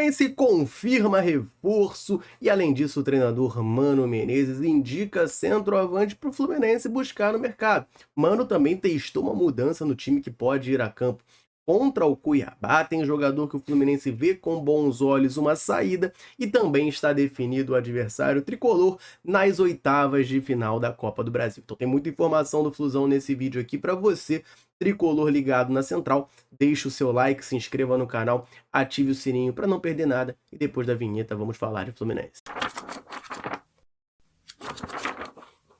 Fluminense confirma reforço e, além disso, o treinador Mano Menezes indica centroavante para o Fluminense buscar no mercado. Mano também testou uma mudança no time que pode ir a campo contra o Cuiabá. Tem jogador que o Fluminense vê com bons olhos uma saída e também está definido o adversário tricolor nas oitavas de final da Copa do Brasil. Então tem muita informação do Flusão nesse vídeo aqui para você, tricolor ligado na Central. Deixe o seu like, se inscreva no canal, ative o sininho para não perder nada e depois da vinheta vamos falar de Fluminense.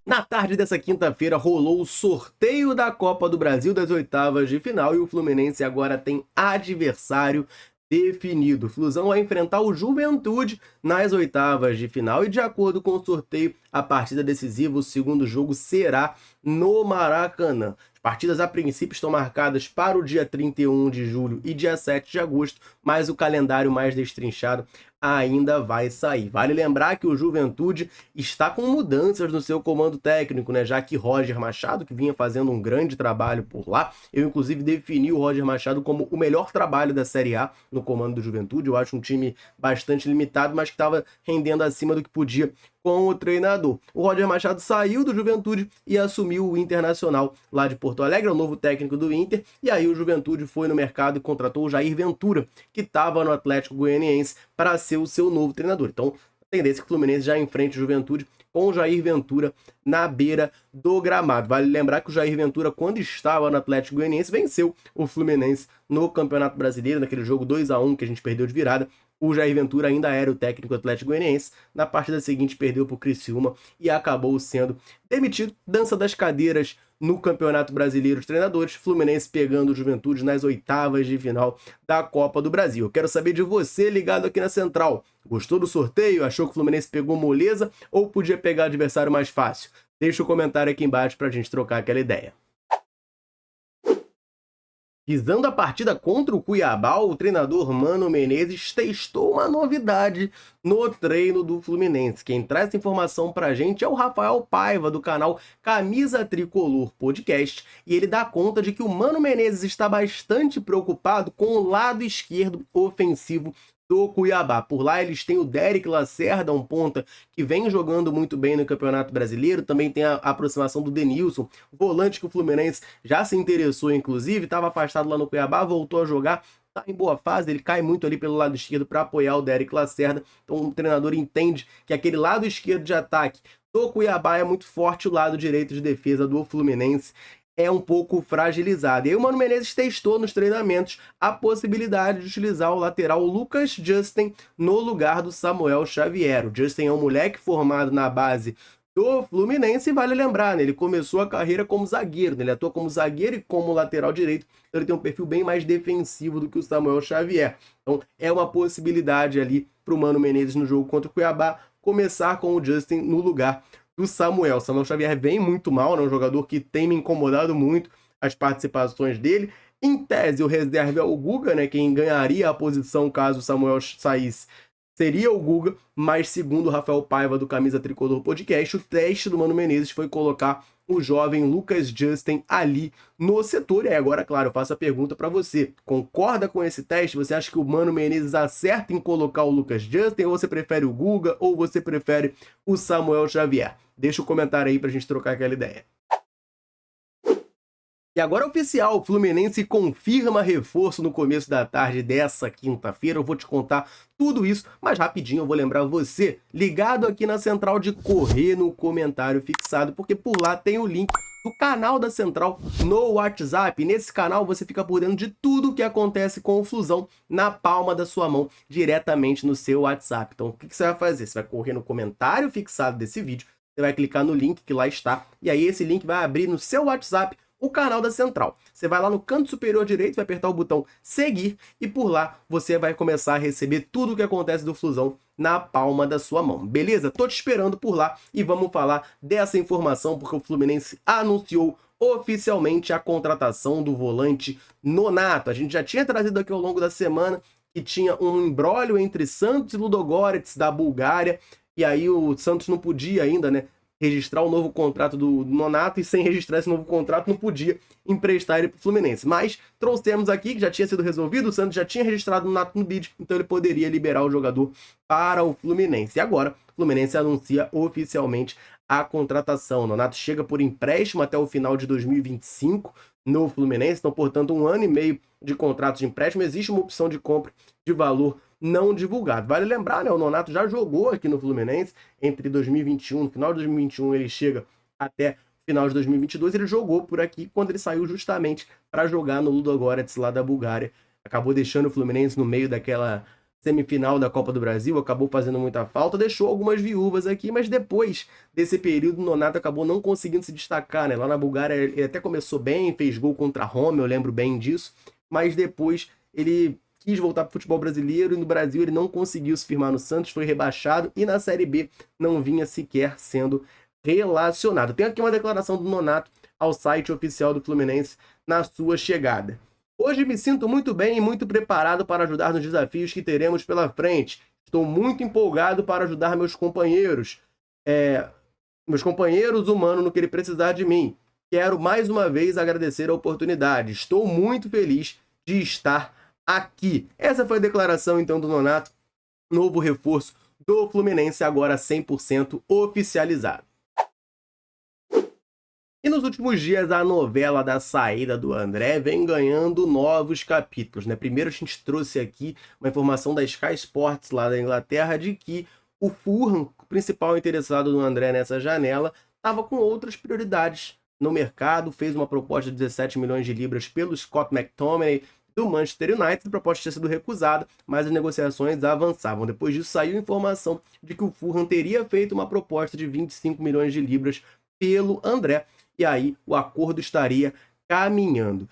Na tarde dessa quinta-feira rolou o sorteio da Copa do Brasil das oitavas de final e o Fluminense agora tem adversário definido. O Flusão vai enfrentar o Juventude nas oitavas de final e, de acordo com o sorteio, a partida decisiva, o segundo jogo, será no Maracanã. As partidas a princípio estão marcadas para o dia 31 de julho e dia 7 de agosto, mas o calendário mais destrinchado ainda vai sair. Vale lembrar que o Juventude está com mudanças no seu comando técnico, né? Já que Roger Machado, que vinha fazendo um grande trabalho por lá, eu inclusive defini o Roger Machado como o melhor trabalho da Série A no comando do Juventude. Eu acho um time bastante limitado, mas que estava rendendo acima do que podia com o treinador. O Roger Machado saiu do Juventude e assumiu o Internacional lá de Porto Alegre, é o novo técnico do Inter, e aí o Juventude foi no mercado e contratou o Jair Ventura, que estava no Atlético Goianiense, para ser o seu novo treinador. Então, a tendência é que o Fluminense já enfrente o Juventude com o Jair Ventura na beira do gramado. Vale lembrar que o Jair Ventura, quando estava no Atlético Goianiense, venceu o Fluminense no Campeonato Brasileiro, naquele jogo 2-1 que a gente perdeu de virada. O Jair Ventura ainda era o técnico do Atlético Goianiense. Na partida seguinte perdeu para o Criciúma e acabou sendo demitido. Dança das cadeiras no Campeonato Brasileiro de Treinadores. Fluminense pegando o Juventude nas oitavas de final da Copa do Brasil. Eu quero saber de você ligado aqui na Central. Gostou do sorteio? Achou que o Fluminense pegou moleza ou podia pegar adversário mais fácil? Deixa o comentário aqui embaixo para a gente trocar aquela ideia. Visando a partida contra o Cuiabá, o treinador Mano Menezes testou uma novidade no treino do Fluminense. Quem traz essa informação pra gente é o Rafael Paiva, do canal Camisa Tricolor Podcast, e ele dá conta de que o Mano Menezes está bastante preocupado com o lado esquerdo ofensivo do Cuiabá. Por lá eles têm o Derek Lacerda, um ponta que vem jogando muito bem no Campeonato Brasileiro. Também tem a aproximação do Denilson, volante que o Fluminense já se interessou, inclusive, estava afastado lá no Cuiabá, voltou a jogar, está em boa fase, ele cai muito ali pelo lado esquerdo para apoiar o Derek Lacerda. Então o treinador entende que aquele lado esquerdo de ataque do Cuiabá é muito forte, o lado direito de defesa do Fluminense é um pouco fragilizado. E aí o Mano Menezes testou nos treinamentos a possibilidade de utilizar o lateral Lucas Justin no lugar do Samuel Xavier. O Justin é um moleque formado na base do Fluminense e vale lembrar, né, ele começou a carreira como zagueiro, né, ele atua como zagueiro e como lateral direito, então ele tem um perfil bem mais defensivo do que o Samuel Xavier. Então é uma possibilidade ali para o Mano Menezes no jogo contra o Cuiabá começar com o Justin no lugar do Samuel. Samuel Xavier vem muito mal, né? Um jogador que tem me incomodado muito as participações dele. Em tese, o reserva é o Guga, né? Quem ganharia a posição caso o Samuel saísse seria o Guga, mas segundo o Rafael Paiva do Camisa Tricolor Podcast, o teste do Mano Menezes foi colocar o jovem Lucas Justin ali no setor. E aí agora, claro, eu faço a pergunta para você. Concorda com esse teste? Você acha que o Mano Menezes acerta em colocar o Lucas Justin? Ou você prefere o Guga? Ou você prefere o Samuel Xavier? Deixa o comentário aí pra gente trocar aquela ideia. E agora é oficial, o Fluminense confirma reforço no começo da tarde dessa quinta-feira. Eu vou te contar tudo isso, mas rapidinho eu vou lembrar você, ligado aqui na Central, de correr no comentário fixado, porque por lá tem o link do canal da Central no WhatsApp. Nesse canal você fica por dentro de tudo o que acontece com o Flusão na palma da sua mão, diretamente no seu WhatsApp. Então o que você vai fazer? Você vai correr no comentário fixado desse vídeo, você vai clicar no link que lá está, e aí esse link vai abrir no seu WhatsApp o canal da Central. Você vai lá no canto superior direito, vai apertar o botão seguir e por lá você vai começar a receber tudo o que acontece do Flusão na palma da sua mão, beleza? Tô te esperando por lá e vamos falar dessa informação porque o Fluminense anunciou oficialmente a contratação do volante Nonato. A gente já tinha trazido aqui ao longo da semana que tinha um imbróglio entre Santos e Ludogorets da Bulgária, e aí o Santos não podia ainda, né, registrar o novo contrato do Nonato e sem registrar esse novo contrato não podia emprestar ele para o Fluminense. Mas trouxemos aqui que já tinha sido resolvido, o Santos já tinha registrado o Nonato no bid, então ele poderia liberar o jogador para o Fluminense. E agora o Fluminense anuncia oficialmente a contratação. O Nonato chega por empréstimo até o final de 2025 no Fluminense, então, portanto, 1 ano e meio de contrato de empréstimo. Existe uma opção de compra de valor não divulgado. Vale lembrar, né, o Nonato já jogou aqui no Fluminense entre 2021, no final de 2021 ele chega até final de 2022, ele jogou por aqui quando ele saiu justamente para jogar no Ludogorets lá da Bulgária. Acabou deixando o Fluminense no meio daquela semifinal da Copa do Brasil, acabou fazendo muita falta, deixou algumas viúvas aqui, mas depois desse período o Nonato acabou não conseguindo se destacar, né? Lá na Bulgária ele até começou bem, fez gol contra a Roma, eu lembro bem disso, mas depois ele quis voltar para o futebol brasileiro e no Brasil ele não conseguiu se firmar no Santos, foi rebaixado e na Série B não vinha sequer sendo relacionado. Tem aqui uma declaração do Nonato ao site oficial do Fluminense na sua chegada. Hoje me sinto muito bem e muito preparado para ajudar nos desafios que teremos pela frente. Estou muito empolgado para ajudar meus companheiros. Humano, no que ele precisar de mim. Quero mais uma vez agradecer a oportunidade. Estou muito feliz de estar aqui. Essa foi a declaração então do Nonato, novo reforço do Fluminense, agora 100% oficializado. E nos últimos dias, a novela da saída do André vem ganhando novos capítulos, né? Primeiro a gente trouxe aqui uma informação da Sky Sports lá da Inglaterra de que o Fulham, o principal interessado no André nessa janela, estava com outras prioridades no mercado, fez uma proposta de 17 milhões de libras pelo Scott McTominay do Manchester United, a proposta tinha sido recusada, mas as negociações avançavam. Depois disso saiu informação de que o Fulham teria feito uma proposta de 25 milhões de libras pelo André, e aí o acordo estaria caminhando.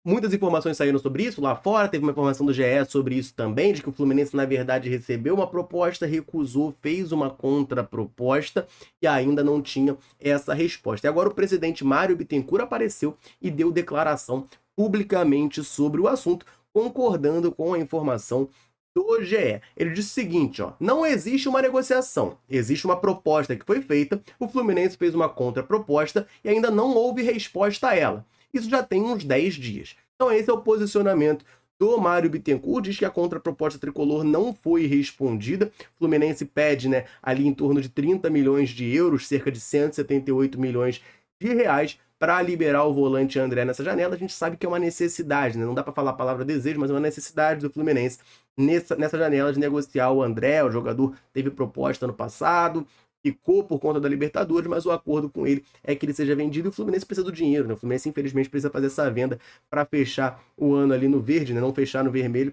Muitas informações saíram sobre isso lá fora, teve uma informação do GE sobre isso também, de que o Fluminense na verdade recebeu uma proposta, recusou, fez uma contraproposta e ainda não tinha essa resposta. E agora o presidente Mário Bittencourt apareceu e deu declaração publicamente sobre o assunto, concordando com a informação do GE. Ele disse o seguinte, não existe uma negociação, existe uma proposta que foi feita, o Fluminense fez uma contraproposta e ainda não houve resposta a ela. Isso já tem uns 10 dias. Então esse é o posicionamento do Mário Bittencourt, diz que a contraproposta tricolor não foi respondida. O Fluminense pede, ali em torno de 30 milhões de euros, cerca de 178 milhões de reais, para liberar o volante André nessa janela. A gente sabe que é uma necessidade, não dá para falar a palavra desejo, mas é uma necessidade do Fluminense nessa janela de negociar o André. O jogador teve proposta no passado, ficou por conta da Libertadores, mas o acordo com ele é que ele seja vendido e o Fluminense precisa do dinheiro, né? O Fluminense infelizmente precisa fazer essa venda para fechar o ano ali no verde, não fechar no vermelho.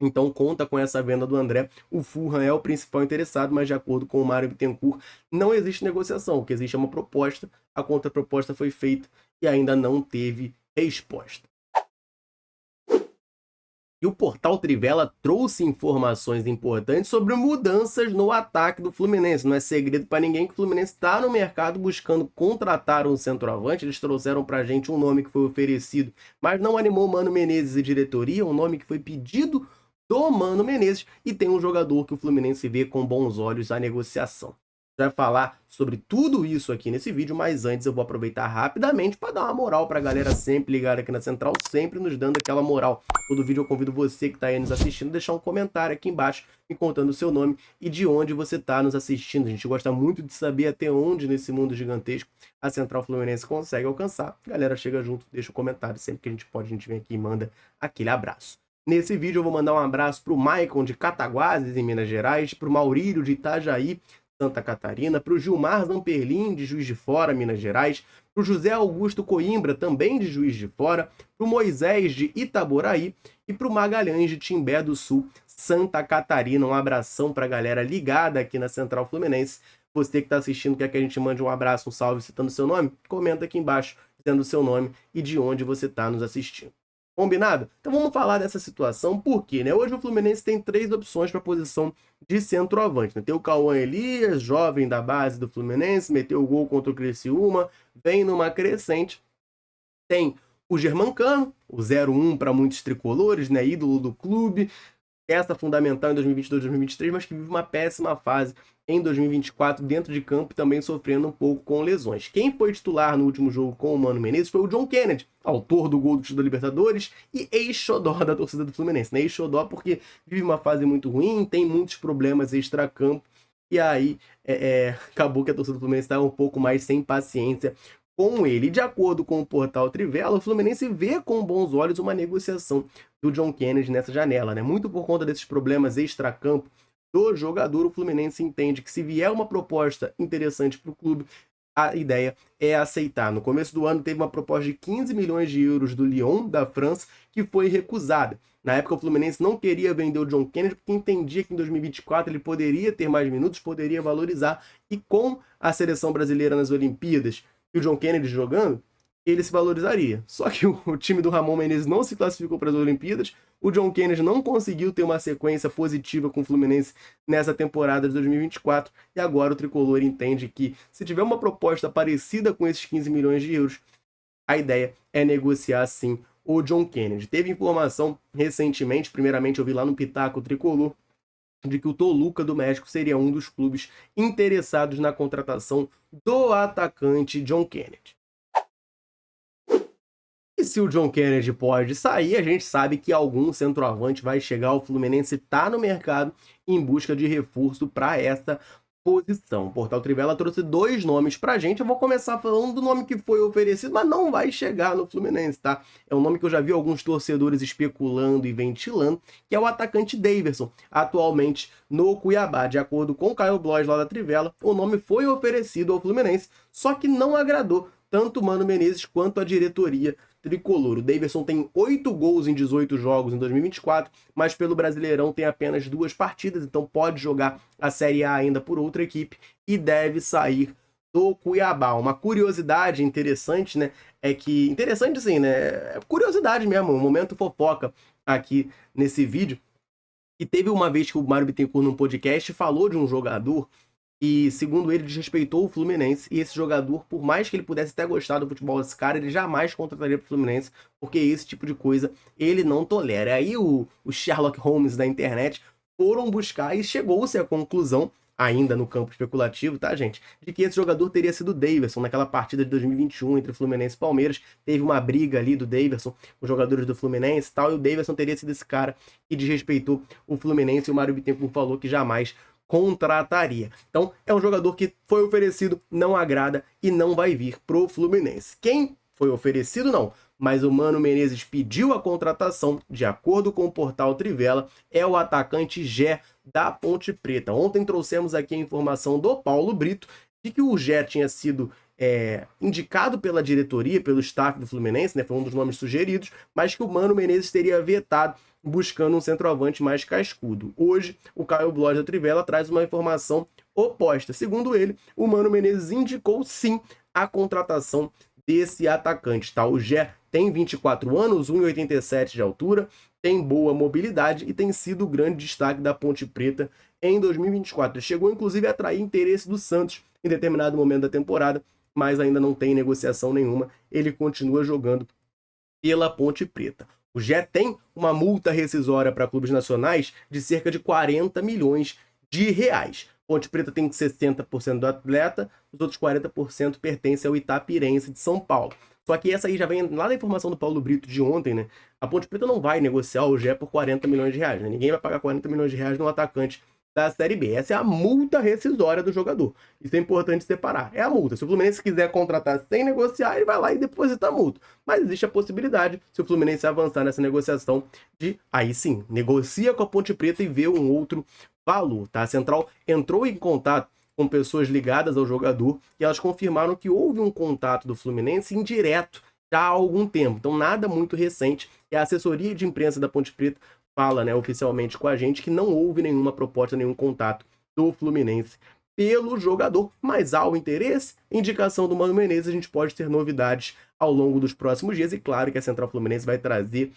Então conta com essa venda do André. O Fulham é o principal interessado, mas de acordo com o Mário Bittencourt, não existe negociação. O que existe é uma proposta, a contraproposta foi feita e ainda não teve resposta. E o portal Trivela trouxe informações importantes sobre mudanças no ataque do Fluminense. Não é segredo para ninguém que o Fluminense está no mercado buscando contratar um centroavante. Eles trouxeram para a gente um nome que foi oferecido, mas não animou Mano Menezes e diretoria, um nome que foi pedido do Mano Menezes, e tem um jogador que o Fluminense vê com bons olhos a negociação. Vai falar sobre tudo isso aqui nesse vídeo, mas antes eu vou aproveitar rapidamente para dar uma moral para a galera sempre ligada aqui na Central, sempre nos dando aquela moral. Todo vídeo eu convido você que está aí nos assistindo a deixar um comentário aqui embaixo me contando o seu nome e de onde você está nos assistindo. A gente gosta muito de saber até onde nesse mundo gigantesco a Central Fluminense consegue alcançar. A galera chega junto, deixa um comentário, sempre que a gente pode, a gente vem aqui e manda aquele abraço. Nesse vídeo eu vou mandar um abraço para o Maicon de Cataguases, em Minas Gerais, para o Maurílio de Itajaí, Santa Catarina, para o Gilmar Zamperlin, de Juiz de Fora, Minas Gerais, para o José Augusto Coimbra, também de Juiz de Fora, para o Moisés de Itaboraí e para o Magalhães de Timbé do Sul, Santa Catarina. Um abração para a galera ligada aqui na Central Fluminense. Você que está assistindo, quer que a gente mande um abraço, um salve citando o seu nome? Comenta aqui embaixo, dizendo o seu nome e de onde você está nos assistindo. Combinado? Então vamos falar dessa situação, por quê? Hoje o Fluminense tem 3 opções para a posição de centroavante. Tem o Cauã Elias, jovem da base do Fluminense, meteu o gol contra o Criciúma, vem numa crescente. Tem o Germancano, o 01 para muitos tricolores, ídolo do clube. peça fundamental em 2022 e 2023, mas que vive uma péssima fase em 2024 dentro de campo e também sofrendo um pouco com lesões. Quem foi titular no último jogo com o Mano Menezes foi o John Kennedy, autor do gol do título da Libertadores e ex-xodó da torcida do Fluminense. Né? Ex-xodó porque vive uma fase muito ruim, tem muitos problemas extra-campo, e aí acabou que a torcida do Fluminense estava um pouco mais sem paciência com ele. De acordo com o portal Trivela, o Fluminense vê com bons olhos uma negociação do John Kennedy nessa janela, né? Muito por conta desses problemas extra-campo do jogador, o Fluminense entende que se vier uma proposta interessante para o clube, a ideia é aceitar. No começo do ano teve uma proposta de 15 milhões de euros do Lyon, da França, que foi recusada. Na época o Fluminense não queria vender o John Kennedy porque entendia que em 2024 ele poderia ter mais minutos, poderia valorizar, e com a seleção brasileira nas Olimpíadas e o John Kennedy jogando, ele se valorizaria. Só que o time do Ramon Menezes não se classificou para as Olimpíadas, o John Kennedy não conseguiu ter uma sequência positiva com o Fluminense nessa temporada de 2024, e agora o Tricolor entende que se tiver uma proposta parecida com esses 15 milhões de euros, a ideia é negociar sim o John Kennedy. Teve informação recentemente, primeiramente eu vi lá no Pitaco Tricolor, de que o Toluca do México seria um dos clubes interessados na contratação do atacante John Kennedy. E se o John Kennedy pode sair, a gente sabe que algum centroavante vai chegar. O Fluminense está no mercado em busca de reforço para essa posição. O Portal Trivela trouxe 2 nomes para a gente. Eu vou começar falando do nome que foi oferecido, mas não vai chegar no Fluminense, tá? É um nome que eu já vi alguns torcedores especulando e ventilando, que é o atacante Daverson, atualmente no Cuiabá. De acordo com o Caio Blois lá da Trivela, o nome foi oferecido ao Fluminense, só que não agradou tanto o Mano Menezes quanto a diretoria tricolor. O Daverson tem 8 gols em 18 jogos em 2024, mas pelo Brasileirão tem apenas 2 partidas, então pode jogar a Série A ainda por outra equipe e deve sair do Cuiabá. Uma curiosidade interessante, né? É que... Interessante sim, né? É curiosidade mesmo, um momento fofoca aqui nesse vídeo. E teve uma vez que o Mário Bittencourt, num podcast, falou de um jogador e, segundo ele, desrespeitou o Fluminense, e esse jogador, por mais que ele pudesse até gostar do futebol desse cara, ele jamais contrataria pro Fluminense, porque esse tipo de coisa ele não tolera. Aí o Sherlock Holmes da internet foram buscar e chegou-se à conclusão, ainda no campo especulativo, tá, gente, de que esse jogador teria sido o Daverson, naquela partida de 2021 entre Fluminense e Palmeiras. Teve uma briga ali do Daverson, os jogadores do Fluminense e tal, e o Daverson teria sido esse cara que desrespeitou o Fluminense, e o Mário Bittencourt falou que jamais contrataria. Então, é um jogador que foi oferecido, não agrada e não vai vir pro Fluminense. Quem foi oferecido, não, mas o Mano Menezes pediu a contratação, de acordo com o portal Trivela, é o atacante Gé da Ponte Preta. Ontem trouxemos aqui a informação do Paulo Brito de que o Gé tinha sido indicado pela diretoria, pelo staff do Fluminense, né, foi um dos nomes sugeridos, mas que o Mano Menezes teria vetado, buscando um centroavante mais cascudo. Hoje, o Caio Blois da Trivela traz uma informação oposta. Segundo ele, o Mano Menezes indicou sim a contratação desse atacante. Tá? O Gé tem 24 anos, 1,87 de altura, tem boa mobilidade e tem sido o grande destaque da Ponte Preta em 2024. Ele chegou inclusive a atrair interesse do Santos em determinado momento da temporada, mas ainda não tem negociação nenhuma. Ele continua jogando pela Ponte Preta. O Gé tem uma multa rescisória para clubes nacionais de cerca de 40 milhões de reais. Ponte Preta tem 60% do atleta, os outros 40% pertencem ao Itapirense de São Paulo. Só que essa aí já vem lá da informação do Paulo Brito de ontem, né? A Ponte Preta não vai negociar o Gé por 40 milhões de reais, né? Ninguém vai pagar 40 milhões de reais num atacante da Série B. Essa é a multa rescisória do jogador. Isso é importante separar. É a multa. Se o Fluminense quiser contratar sem negociar, ele vai lá e deposita a multa. Mas existe a possibilidade, se o Fluminense avançar nessa negociação, de, aí sim, negocia com a Ponte Preta e vê um outro valor, tá? A Central entrou em contato com pessoas ligadas ao jogador e elas confirmaram que houve um contato do Fluminense indireto já há algum tempo. Então, nada muito recente. E a assessoria de imprensa da Ponte Preta fala, né, oficialmente com a gente que não houve nenhuma proposta, nenhum contato do Fluminense pelo jogador, mas há o interesse, indicação do Mano Menezes, a gente pode ter novidades ao longo dos próximos dias, e claro que a Central Fluminense vai trazer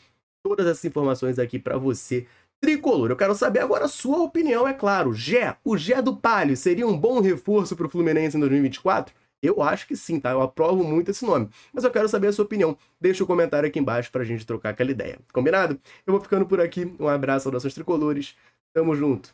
todas essas informações aqui para você, tricolor. Eu quero saber agora a sua opinião, é claro. O Gé do Palio seria um bom reforço para o Fluminense em 2024? Eu acho que sim, tá? Eu aprovo muito esse nome. Mas eu quero saber a sua opinião. Deixa o comentário aqui embaixo pra gente trocar aquela ideia. Combinado? Eu vou ficando por aqui. Um abraço, saudações tricolores. Tamo junto.